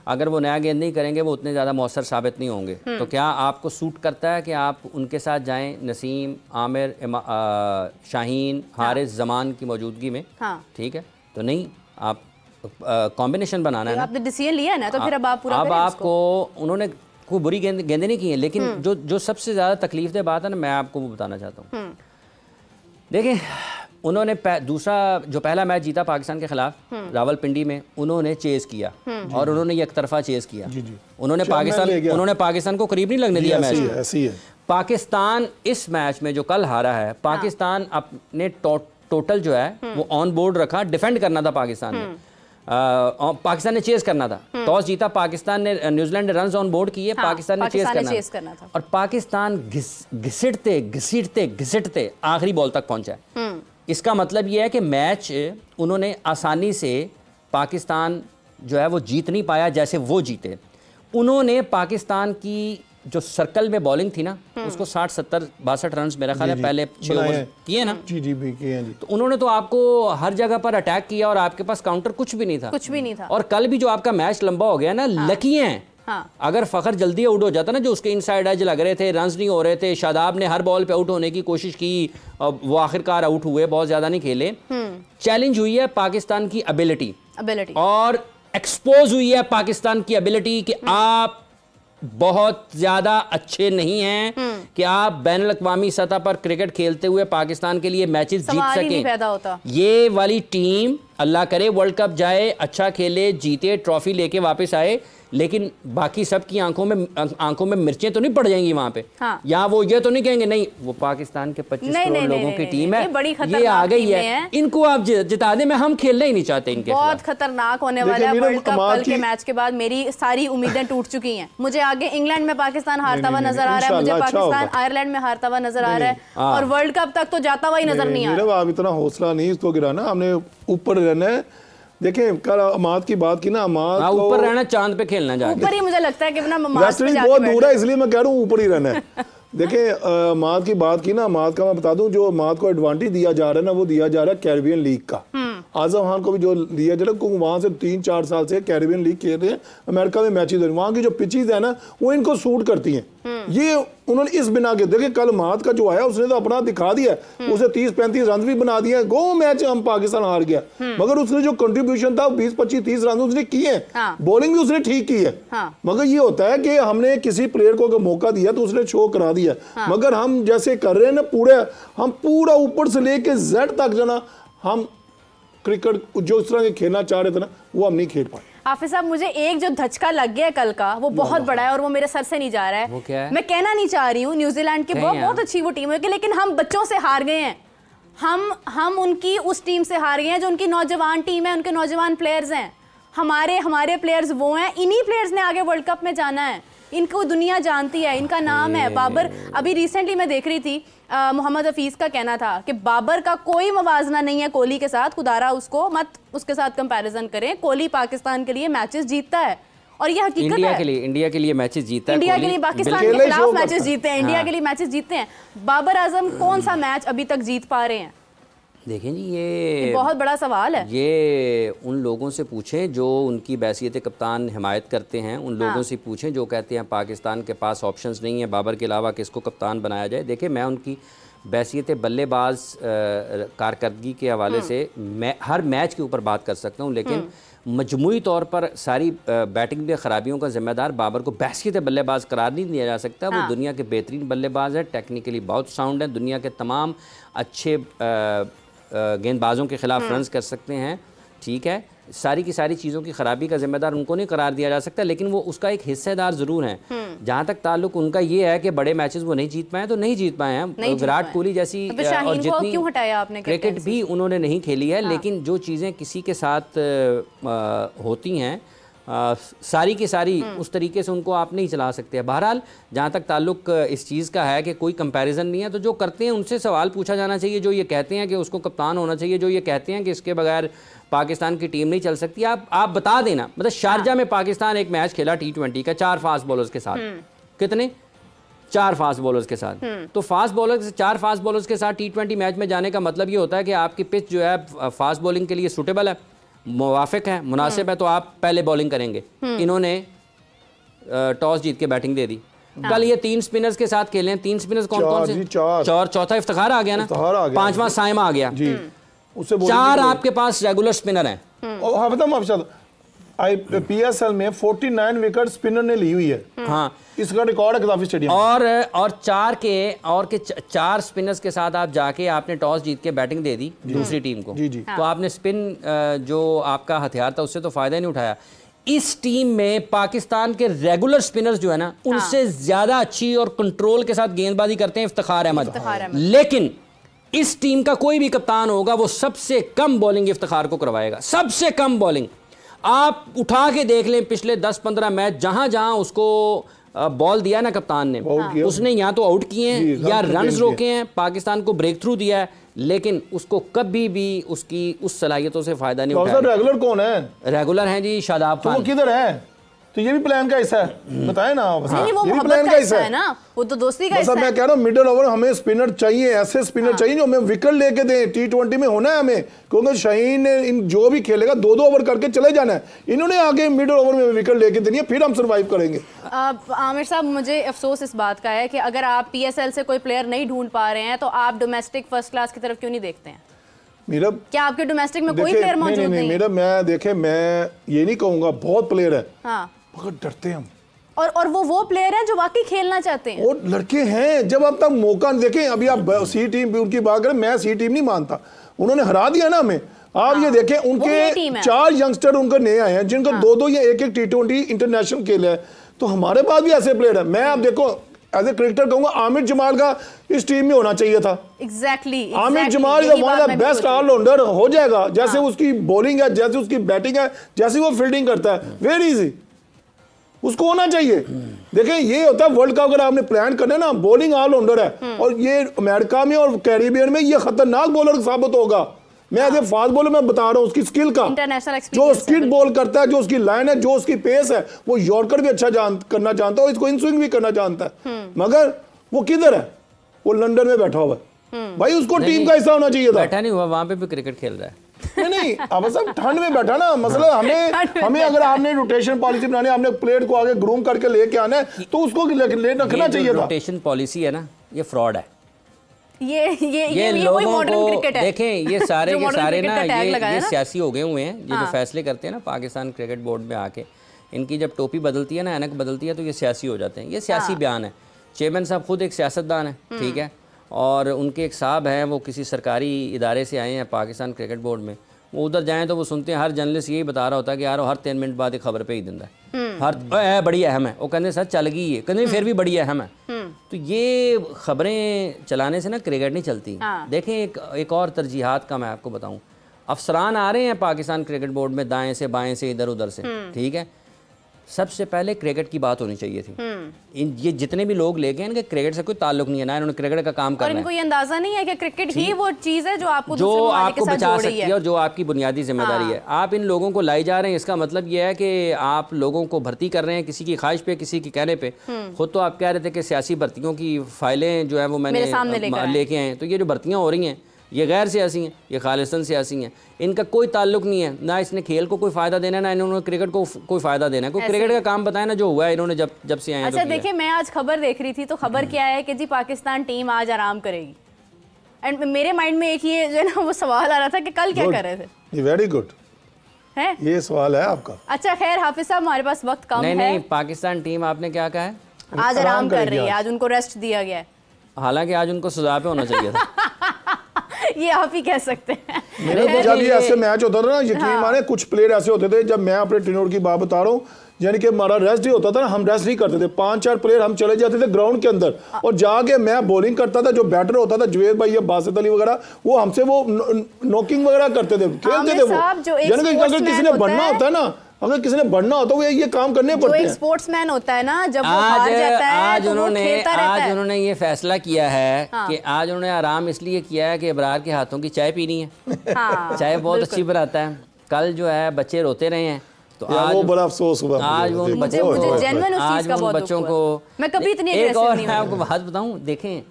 अगर वो नया गेंद नहीं करेंगे वो उतने ज़्यादा मौसर साबित नहीं होंगे। तो क्या आपको सूट करता है कि आप उनके साथ जाएं, नसीम, आमिर, शाहीन, हारिस, जमान की मौजूदगी में? ठीक है, तो नहीं, आप कॉम्बिनेशन बनाना है ना। आपने डिसीजन लिया है ना, तो फिर अब आप पूरा अब आपको उन्होंने कोई बुरी गेंदें नहीं की हैं, लेकिन जो सबसे ज़्यादा तकलीफ दह बात है ना, मैं आपको वो बताना चाहता हूँ। देखिए, उन्होंने दूसरा जो पहला मैच जीता पाकिस्तान के खिलाफ रावलपिंडी में, उन्होंने चेस किया और उन्होंने एक तरफा चेस किया। उन्होंने पाकिस्तान को करीब नहीं लगने दिया मैच। ऐसी है पाकिस्तान इस मैच में जो कल हारा है, पाकिस्तान अपने टोटल जो है वो ऑन बोर्ड रखा, डिफेंड करना था पाकिस्तान ने। पाकिस्तान ने चेस करना था, टॉस जीता पाकिस्तान ने, न्यूजीलैंड ने रन ऑन बोर्ड किए, पाकिस्तान ने चेस करना था और पाकिस्तान घिसटते घिसटते घिसटते आखिरी बॉल तक पहुंचा है। इसका मतलब यह है कि मैच उन्होंने आसानी से, पाकिस्तान जो है वो जीत नहीं पाया जैसे वो जीते। उन्होंने पाकिस्तान की जो सर्कल में बॉलिंग थी ना, उसको 60, 70, 62 रन मेरा ख्याल है पहले 6 ओवर किए ना। जी भी किए जी। तो उन्होंने तो आपको हर जगह पर अटैक किया और आपके पास काउंटर कुछ भी नहीं था। और कल भी जो आपका मैच लंबा हो गया ना, लकी हैं। अगर फ़खर जल्दी आउट हो जाता ना, जो उसके इनसाइड एज लग रहे थे, रन्स नहीं हो रहे थे, शादाब ने हर बॉल पे आउट होने की कोशिश की, वो आखिरकार आउट हुए, बहुत ज़्यादा नहीं खेले। चैलेंज हुई है पाकिस्तान की एबिलिटी और एक्सपोज हुई है पाकिस्तान की एबिलिटी कि आप बहुत ज़्यादा अच्छे नहीं हैं कि आप बैनुल अक़वामी सतह पर क्रिकेट खेलते हुए पाकिस्तान के लिए मैचेस जीत सकें। ये वाली टीम अल्लाह करे वर्ल्ड कप जाए, अच्छा खेले, जीते, ट्रॉफी लेके वापस आए, लेकिन बाकी सब की आंखों में मिर्चें तो नहीं पड़ जाएंगी वहां पे। यहाँ वो ये तो नहीं कहेंगे नहीं वो पाकिस्तान के 25 करोड़ लोगों की टीम है, ये आ गई है, इनको आप जिता दें, मैं हम खेलना ही नहीं चाहते इनके। बहुत खतरनाक होने वाला है वर्ल्ड कप। कल के मैच के बाद मेरी सारी उम्मीदें टूट चुकी हैं। मुझे आगे इंग्लैंड में पाकिस्तान हारता हुआ नजर आ रहा है, मुझे पाकिस्तान आयरलैंड में हारता हुआ नजर आ रहा है, और वर्ल्ड कप तक तो जाता हुआ ही नजर नहीं आ रहा। आप इतना हौसला नहीं इसको गिराना, हमने ऊपर रहना है। देखें कल अमाद की बात की ना, अमाद को ऊपर रहना, चांद पे खेलना जाके ऊपर ही मुझे लगता है कि ना बहुत दूर है, इसलिए मैं कह रहा हूँ ऊपर ही रहना है। देखें अमाद की बात की ना, अमाद का मैं बता दूं जो अमाद को एडवांटेज दिया जा रहा है ना, वो दिया जा रहा है कैरिबियन लीग का। आजम खान को भी जो दिया जा रहा है, वहाँ से 3-4 साल से कैरिबियन लीग खेल रहे हैं, अमेरिका में मैचेज हो रहे हैं, वहाँ की जो पिचेज है ना वो इनको सूट करती हैं। ये उन्होंने इस बिना के देखे, कल अमाद का जो आया उसने तो अपना दिखा दिया, उसे 30-35 रन भी बना दिया, गो मैच हम पाकिस्तान हार गया, मगर उसने जो कंट्रीब्यूशन था 20-25-30 रन उसने किए हैं, बॉलिंग भी उसने ठीक की है। मगर ये होता है कि हमने किसी प्लेयर को मौका दिया तो उसने शो करा दिया, मगर हम जैसे कर रहे हैं ना, हम पूरा ऊपर से लेके जेड तक जाना, हम क्रिकेट जो इस तरह के खेलना चाह रहे थे ना वो हम नहीं खेल पाए। हाफिज साहब, मुझे एक जो धचका लग गया कल का, वो बहुत बड़ा है और वो मेरे सर से नहीं जा रहा है। वो क्या है? मैं कहना नहीं चाह रही हूँ, न्यूजीलैंड की बहुत अच्छी वो टीम है, लेकिन हम बच्चों से हार गए हैं। हम उनकी उस टीम से हार गए हैं जो उनकी नौजवान टीम है, उनके नौजवान प्लेयर्स हैं। हमारे प्लेयर्स वो हैं, इन्हीं प्लेयर्स ने आगे वर्ल्ड कप में जाना है, इनको दुनिया जानती है, इनका नाम है बाबर। अभी रिसेंटली मैं देख रही थी, मोहम्मद हफीज का कहना था कि बाबर का कोई मवाजना नहीं है कोहली के साथ, खुदारा उसको मत उसके साथ कंपैरिजन करें। कोहली पाकिस्तान के लिए मैचेस जीतता है और ये हकीकत है। इंडिया के लिए मैचेस जीता है, इंडिया के लिए पाकिस्तान के खिलाफ मैचेस जीते हैं, इंडिया के लिए मैचेस जीते हैं। बाबर आजम कौन सा मैच अभी तक जीत पा रहे हैं? देखें जी, ये बहुत बड़ा सवाल है। ये उन लोगों से पूछें जो उनकी बैसियत कप्तान हिमायत करते हैं, उन लोगों से पूछें जो कहते हैं पाकिस्तान के पास ऑप्शंस नहीं है, बाबर के अलावा किसको कप्तान बनाया जाए। देखिए, मैं उनकी बैसियत बल्लेबाज कारकर्दगी के हवाले से हर मैच के ऊपर बात कर सकता हूँ, लेकिन मजमूई तौर पर सारी बैटिंग में ख़राबियों का ज़िम्मेदार बाबर को बैसियत बल्लेबाज करार नहीं दिया जा सकता। वो दुनिया के बेहतरीन बल्लेबाज है, टेक्निकली बहुत साउंड है, दुनिया के तमाम अच्छे गेंदबाजों के खिलाफ रन्स कर सकते हैं, ठीक है। सारी की सारी चीज़ों की ख़राबी का ज़िम्मेदार उनको नहीं करार दिया जा सकता, लेकिन वो उसका एक हिस्सेदार ज़रूर हैं। जहाँ तक ताल्लुक उनका ये है कि बड़े मैचेस वो नहीं जीत पाए, तो नहीं जीत पाए हैं। विराट कोहली जैसी और जितनी क्यों हटाया आपने क्रिकेट भी उन्होंने नहीं खेली है, लेकिन जो चीज़ें किसी के साथ होती हैं सारी की सारी उस तरीके से उनको आप नहीं चला सकते। बहरहाल, जहाँ तक ताल्लुक इस चीज़ का है कि कोई कंपैरिजन नहीं है, तो जो करते हैं उनसे सवाल पूछा जाना चाहिए। जो ये कहते हैं कि उसको कप्तान होना चाहिए, जो ये कहते हैं कि इसके बगैर पाकिस्तान की टीम नहीं चल सकती, आप बता देना। मतलब शारजा में पाकिस्तान एक मैच खेला T20 का 4 फास्ट बॉलर्स के साथ, कितने 4 फास्ट बॉलर्स के साथ। तो फास्ट बॉलर 4 फास्ट बॉलर्स के साथ T20 मैच में जाने का मतलब ये होता है कि आपकी पिच जो है फास्ट बॉलिंग के लिए सूटेबल है, मुवाफिक है, मुनासिब है, तो आप पहले बॉलिंग करेंगे। इन्होंने टॉस जीत के बैटिंग दे दी। कल ये 3 स्पिनर्स के साथ खेले हैं। 3 स्पिनर्स कौन कौन से? चौथा इफ्तिखार आ गया ना, 5वां साइमा आ गया जी। 4 आपके पास रेगुलर स्पिनर हैं। PSL में 49 विकेट स्पिनर ने ली हुई है। हाँ, इसका रिकॉर्ड है कदाफी स्टेडियम। और 4 स्पिनर्स के साथ आप जाके आपने टॉस जीत के बैटिंग दे दी दूसरी टीम को। जी जी। तो आपने स्पिन जो आपका हथियार था उससे तो फायदा नहीं उठाया। इस टीम में पाकिस्तान के रेगुलर स्पिनर्स जो है ना, उनसे ज्यादा अच्छी और कंट्रोल के साथ गेंदबाजी करते हैं इफ्तिखार अहमद। लेकिन इस टीम का कोई भी कप्तान होगा वो सबसे कम बॉलिंग इफ्तिखार को करवाएगा, सबसे कम बॉलिंग। आप उठा के देख लें पिछले 10-15 मैच, जहां जहां उसको बॉल दिया ना कप्तान ने, उसने या तो आउट किए हैं या रन्स रोके हैं, पाकिस्तान को ब्रेक थ्रू दिया है, लेकिन उसको कभी भी उसकी उस सलाहियतों से फायदा नहीं उठाया। रेगुलर कौन है? रेगुलर हैं जी शादाब खान। तो वो किधर है? तो ये भी प्लान का हिस्सा है, बताए ना आप। नहीं, वो मोहब्बत का हिस्सा है ना, वो तो दोस्ती का हिस्सा है। मैं कह रहा हूँ मिडिल ओवर हमें स्पिनर चाहिए, ऐसे स्पिनर चाहिए जो हमें विकेट लेके दें। T20 में होना है हमें, क्योंकि शाहीन ने इन जो भी खेलेगा 2-2 ओवर करके चले जाना है। इन्होंने आगे मिडिल ओवर में विकेट लेके देनी है, फिर हम सर्वाइव करेंगे। आमिर साहब, मुझे अफसोस इस बात का है कि अगर आप PSL से कोई प्लेयर नहीं ढूंढ पा रहे हैं तो आप डोमेस्टिक फर्स्ट क्लास की तरफ क्यों नहीं देखते हैं? मेरा क्या आपके डोमेस्टिक में कोई प्लेयर मौजूद नहीं? मेरा मैं ये नहीं कहूंगा, बहुत प्लेयर है, मगर डरते हैं हम। और वो प्लेयर हैं जो वाकई खेलना चाहते हैं, और लड़के हैं। जब अब तक मौका देखें, अभी आप सी टीम भी उनकी बात करें, मैं सी टीम नहीं मानता, उन्होंने हरा दिया ना हमें। आप ये देखें, उनके 4 यंगस्टर उनके नए आए हैं जिनको 2-2 या 1-1 T20 इंटरनेशनल खेला है। तो हमारे पास भी ऐसे प्लेयर है। मैं आप देखो एज ए क्रिकेटर कहूंगा, आमिर जमाल का इस टीम में होना चाहिए था। Exactly. Aamir Jamal one of the best allrounder हो जाएगा। जैसे उसकी बॉलिंग है, जैसे उसकी बैटिंग है, जैसे वो फील्डिंग करता है, वेरी इजी, उसको होना चाहिए। देखें, ये होता है वर्ल्ड कप अगर आपने प्लान करना है ना, बॉलिंग ऑलराउंडर है। और ये अमेरिका में और कैरिबियन में ये खतरनाक बॉलर साबित होगा। मैं एज ए फास्ट बॉलर मैं बता रहा हूँ उसकी स्किल का, इंटरनेशनल जो स्किल बॉल करता है, जो उसकी लाइन है, जो उसकी पेस है, वो यॉर्कर भी अच्छा करना जानता है और इसको इन स्विंग भी करना जानता है। मगर वो किधर है? वो लंदन में बैठा हुआ है। भाई उसको टीम का हिस्सा होना चाहिए था। बैठा नहीं हुआ, वहां पे भी क्रिकेट खेल रहा है। नहीं अब सब ठंड में बैठा ना, मतलब हमें अगर आपने रोटेशन पॉलिसी बनानी, हमने प्लेयर को आगे ग्रूम करके लेके आना है तो उसको ले रखना चाहिए था। रोटेशन पॉलिसी है ना, ये फ्रॉड है। ये लोगों को देखें, ये सारे के सारे ना ये सियासी हो गए हुए हैं। ये जो फैसले करते हैं ना पाकिस्तान क्रिकेट बोर्ड में आके, इनकी जब टोपी बदलती है ना, ऐनक बदलती है, तो ये सियासी हो जाते हैं। ये सियासी बयान है। चेयरमैन साहब खुद एक सियासतदान है, ठीक है, और उनके एक साहब हैं, वो किसी सरकारी इदारे से आए हैं पाकिस्तान क्रिकेट बोर्ड में। वो उधर जाएं तो वो सुनते हैं हर जर्नलिस्ट यही बता रहा होता है कि यार हर 3 मिनट बाद एक खबर पे ही दिंदा है, हर बड़ी अहम है। वो कहते सर चल गई है, कहते फिर भी बड़ी अहम है। तो ये खबरें चलाने से ना क्रिकेट नहीं चलती। देखें एक और तरजीहात का मैं आपको बताऊं, अफसरान आ रहे हैं पाकिस्तान क्रिकेट बोर्ड में दाएं से बाएं से इधर उधर से, ठीक है, सबसे पहले क्रिकेट की बात होनी चाहिए थी। ये जितने भी लोग लेके हैं इनके क्रिकेट से कोई ताल्लुक नहीं है ना, इन्होंने क्रिकेट का काम करना है। और इनको ये अंदाजा नहीं है कि क्रिकेट ही वो चीज है जो आपको बचा सकती है और जो आपकी बुनियादी जिम्मेदारी है। आप इन लोगों को लाई जा रहे हैं, इसका मतलब ये है कि आप लोगों को भर्ती कर रहे हैं किसी की ख्वाहिश पे, किसी के कहने पे। खुद तो आप कह रहे थे कि सियासी भर्तियों की फाइलें जो है वो मैंने लेके आए, तो ये जो भर्तियाँ हो रही हैं ये गैर सियासी हैं, ये खालिस्तान सियासी हैं। इनका कोई ताल्लुक नहीं है, ना इसने खेल को कोई फ़ायदा देना है, ना इन्होंने क्रिकेट को कोई फ़ायदा देना है। कोई क्रिकेट का काम बताया ना जो हुआ है इन्होंने जब से आए हैं। अच्छा देखिए, मैं आज खबर देख रही थी तो खबर क्या है कि जी पाकिस्तान टीम आज आराम करेगी। एंड मेरे माइंड में एक ये जो है ना वो सवाल आ रहा था कि कल क्या कर रहे थे। वेरी गुड है ये सवाल है आपका। अच्छा खैर हाफिज साहब, हमारे पास वक्त कम है। नहीं, पाकिस्तान टीम आपने क्या कहा है? आज आराम कर रही है, आज उनको रेस्ट दिया गया है। हालांकि आज उनको सजा पे होना चाहिए था। ये आप ही कह सकते हैं। मेरे जब ये ऐसे मैच होता था ना, यकीन माने कुछ प्लेयर ऐसे होते थे, जब मैं अपने टेन्योर की बात बता रहा हूँ, यानी कि हमारा रेस्ट ही होता था ना, हम रेस्ट नहीं करते थे। 5-4 प्लेयर हम चले जाते थे ग्राउंड के अंदर और जाके मैं बॉलिंग करता था। जो बैटर होता था जुवेद भाई या बासित अली वगैरह, वो हमसे वो नॉकिंग वगैरह करते थे, खेलते थे वो। यानी कि अगर किसी ने बढ़ना होता है ना, अगर किसी ने बढ़ना होता है ये काम करने पड़ते हैं। जो एक स्पोर्ट्समैन होता है ना, जब वो हार जाता है आज उन्होंने ये फैसला किया है कि आज उन्होंने आराम इसलिए किया है कि इब्रार के हाथों की चाय पीनी है। चाय बहुत अच्छी बनाता है। कल जो है बच्चे रोते रहे हैं, तो आज वो बड़ा अफसोस हुआ। आज वो बच्चों को मैं कभी इतनी एक और मैं आपको बात बताऊं, देखें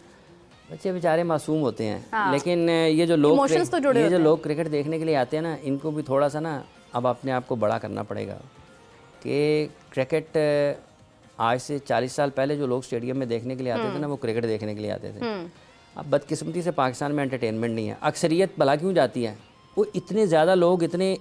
बच्चे बेचारे मासूम होते हैं, लेकिन ये जो लोग क्रिकेट देखने के लिए आते हैं ना, इनको भी थोड़ा सा ना अब अपने आप को बड़ा करना पड़ेगा कि क्रिकेट आज से 40 साल पहले जो लोग स्टेडियम में देखने के लिए आते थे ना, वो क्रिकेट देखने के लिए आते थे। अब बदकिस्मती से पाकिस्तान में एंटरटेनमेंट नहीं है। अक्सरियत भला क्यों जाती है? वो इतने ज़्यादा लोग इतने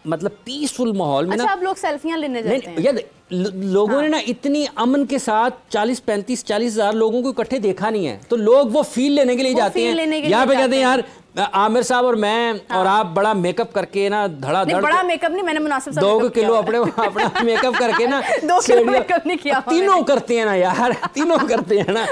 मतलब पीसफुल माहौल में। अच्छा, आप लोग सेल्फियां लेने जाते हैं? यार लोगों ने ना इतनी अमन के साथ 40-35-40 हज़ार लोगों को इकट्ठे देखा नहीं है, तो लोग वो फील लेने के लिए जाते हैं। यहाँ पे कहते हैं यार आमिर साहब और मैं और आप बड़ा मेकअप करके ना धड़ाधड़, बड़ा मेकअप नहीं, मैंने मुनासिब सा 2 किलो अपना मेकअप करके ना 2 किलो मेकअप नहीं किया। तीनों करते हैं ना यार, तीनों करते हैं ना।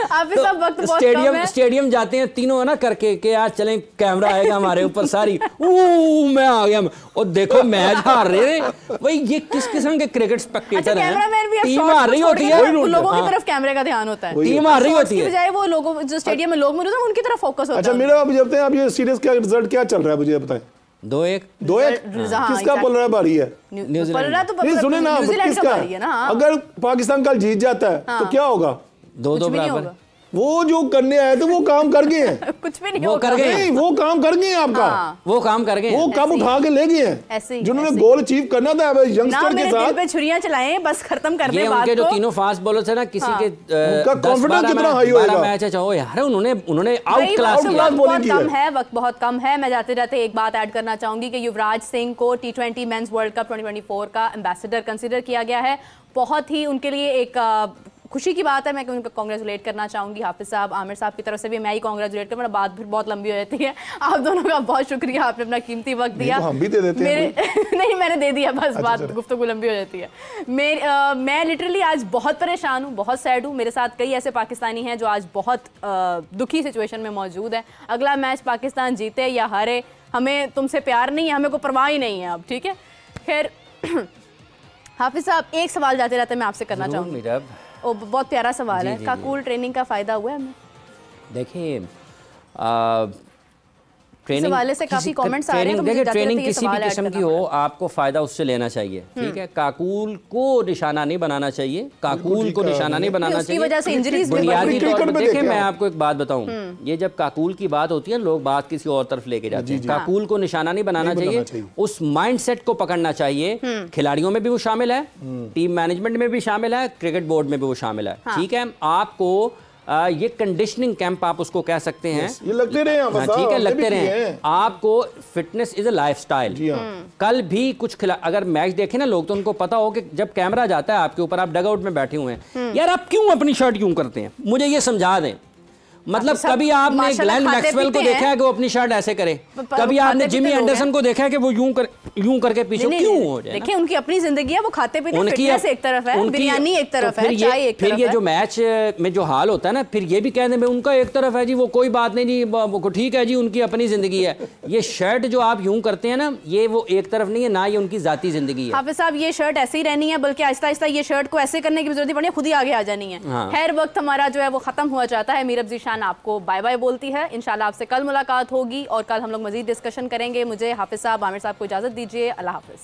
स्टेडियम जाते हैं तीनों ना करके कि आज चलें, कैमरा आएगा हमारे ऊपर, सारी मैं आ गया और देखो मैच हार रहे हैं। भाई ये किस किस्म के क्रिकेट स्पेक्टेटर हैं? टीम हार रही होती है, लोगों की तरफ कैमरे का ध्यान होता है, टीम हार रही होती है, बजाय वो लोगों जो स्टेडियम में लोग मौजूद हैं उनकी तरफ फोकस होता है। अच्छा मेरा अब जब आप ये सीरीज का रिजल्ट क्या चल रहा है मुझे बताएं। 2-1 किसका पलड़ा भारी है? न्यूजीलैंड। सुने ना, किसका? अगर पाकिस्तान कल जीत जाता है तो क्या होगा? 2-2 बराबर। वो जो करने आए थे वो काम कर गए हैं। कुछ भी नहीं, वो कर गए, वो काम कर गए आपका। वो काम कर गए, वो कब उठा के ले गए हैं जिन्होंने गोल अचीव करना था यंगस्टर के साथ। पे छुरियां चलाएं, बस खत्म कर दें बात को। उनके जो तीनों फास्ट बॉलर्स है ना, किसी के उनका कॉन्फिडेंस कितना हाई होगा। मैच है चाहो यार, उन्होंने आउट क्लास किया। बहुत कम है, वक्त बहुत कम है। मैं जाते जाते एक बात ऐड करना चाहूंगी कि युवराज सिंह को T20 मेंस वर्ल्ड कप 2024 का एम्बेसडर कंसीडर किया गया है। बहुत ही उनके लिए एक खुशी की बात है। मैं उनको कांग्रेचुलेट करना चाहूंगी। हाफिज साहब, आमिर साहब की तरफ से भी मैं ही कांग्रेचुलेट करूँ, बात फिर बहुत लंबी हो जाती है। आप दोनों का बहुत शुक्रिया, आपने अपना कीमती वक्त दिया। हम भी दे देते हैं। नहीं, मैंने दे दिया, बस बात गुफ्तगू लंबी हो जाती है। मैं लिटरली आज बहुत परेशान हूँ, बहुत सैड हूँ। मेरे साथ कई ऐसे पाकिस्तानी हैं जो आज बहुत दुखी सिचुएशन में मौजूद है। अगला मैच पाकिस्तान जीते या हारे, हमें तुमसे प्यार नहीं है, हमें कोई परवाह ही नहीं है अब, ठीक है। खैर हाफिज साहब, एक सवाल जाते रहते मैं आपसे करना चाहूँगी। बहुत प्यारा सवाल है, काकूल ट्रेनिंग का फ़ायदा हुआ है हमें? देखिए ट्रेनिंग वाले से काफी कमेंट्स आ रहे हैं, तो देखिए ट्रेनिंग किसी भी किस्म की हो आपको फायदा उससे लेना चाहिए, ठीक है। काकूल को निशाना नहीं बनाना चाहिए, काकूल को निशाना नहीं बनाना चाहिए, वजह से इंजरीज बुनियादी तौर पर। देखिए मैं आपको एक बात बताऊं, ये जब काकूल की बात होती है लोग बात किसी और तरफ लेके जाते हैं। काकूल को निशाना नहीं बनाना चाहिए, उस माइंडसेट को पकड़ना चाहिए। खिलाड़ियों में भी वो शामिल है, टीम मैनेजमेंट में भी शामिल है, क्रिकेट बोर्ड में भी वो शामिल है, ठीक है। आपको ये कंडीशनिंग कैंप आप उसको कह सकते हैं, ये लगते रहे हैं, ठीक है, लगते रहे। आपको फिटनेस इज अ लाइफस्टाइल। कल भी कुछ अगर मैच देखे ना लोग तो उनको पता हो कि जब कैमरा जाता है आपके ऊपर, आप डगआउट में बैठे हुए हैं, यार आप क्यों अपनी शर्ट क्यों करते हैं, मुझे ये समझा दें। मतलब कभी आपने ग्लेन मैक्सवेल को देखा है कि वो अपनी शर्ट ऐसे करे, कभी आपने जिमी एंडरसन को देखा है कि वो यूं करके पीछे क्यों हो जाए। देखिए उनकी अपनी जिंदगी है, वो खाते पीते, फिटनेस एक तरफ है, बिरयानी एक तरफ है, चाय एक तरफ है। फिर ये जो मैच में जो हाल होता है ना, फिर ये भी कह दें उनका एक तरफ है जी, वो कोई बात नहीं जी, ठीक है जी, उनकी अपनी जिंदगी है। ये शर्ट जो आप यूं करते हैं ना, ये वो एक तरफ नहीं है ना, ये उनकी जाती जिंदगी है। हाफिज साहब ये शर्ट ऐसे ही रहनी है, बल्कि आहिस्ता आहिस्ता ये शर्ट को ऐसे करने की जरूरत नहीं पड़नी, खुद ही आगे आ जानी है। खैर वक्त हमारा जो है वो खत्म हुआ जाता है। मीरब ज़ीशान आपको बाय बाय बोलती है, इंशाल्लाह आपसे कल मुलाकात होगी और कल हम लोग मजीद डिस्कशन करेंगे। मुझे हाफिज साहब, आमिर साहब को इजाजत दीजिए। अल्लाह हाफिज।